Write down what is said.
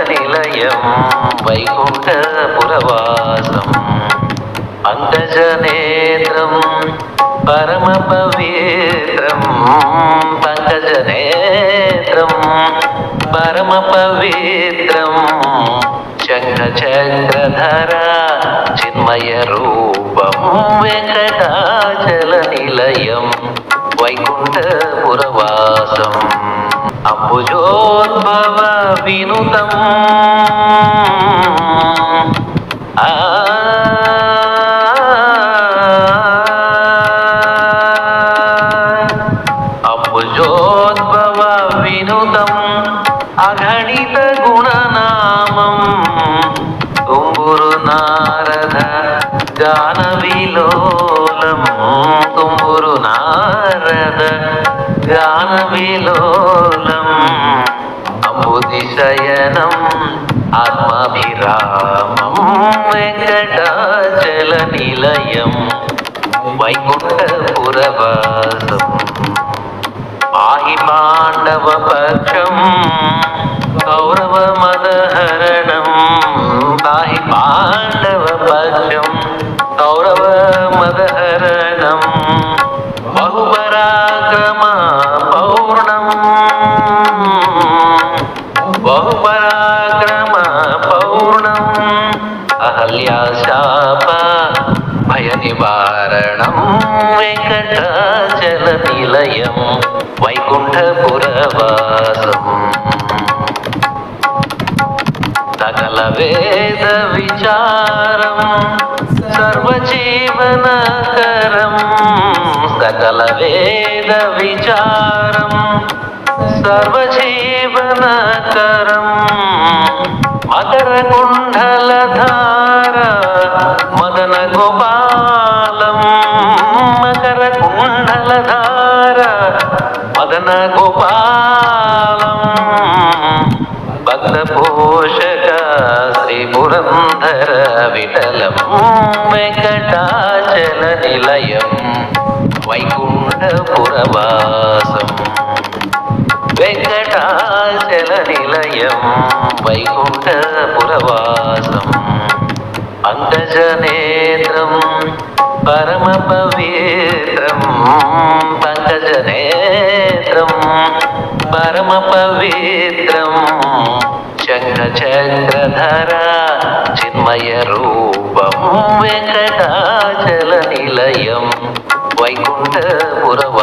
నిలయం వైకుంఠపురవాసం పంకజనేత్రం పరమ పవిత్రం పంకజనేత్రం పరమ పవిత్రం చక్రధర చిన్మయ రూపం వెంకటాచల నిలయం వైకుంఠపురవాసం అంబుజోద్భవ వినుతం అంబుజోద్భవ వినుతం అగణిత గుణనామం తుంబురు నారద గాన విలోలం తుంబురు నారద గాన విలోలం అంబుదిశయనం ఆత్మాభిరామం వెంకటాచల నిలయం వైకుంఠపురవాసం పాహి పాండవ పక్షం కౌరవ మదహరణం పాహి పాండవ పక్షం కౌరవ మదహరణం బహుపరాక్రమ పౌర్ణం బహుపరాక్రమ పౌర్ణం అహల్యాశాప భయ నివారణం వెంకటాచల నిలయం వైకుంఠపురవాసం సకల వేద విచారం సర్వజీవనకరం సకల వేద విచారం సర్వజీవనకరం మకర కుండలధార మదన గోపాలం మకర కుండలధార మదన గోపాలం భక్త పోషక శ్రీ పురంధర విఠలం వెంకటాచల నిలయం వైకుంఠపురవాసం వెంకటాచల నిలయం వైకుంఠపురవాసం పంకజనేత్రం పరమ పవిత్రం పంకజనేత్రం పరమ పవిత్రం చక్రధర చిన్మయ రూపం వెంకటాచల నిలయం వైకుంఠపురవాసం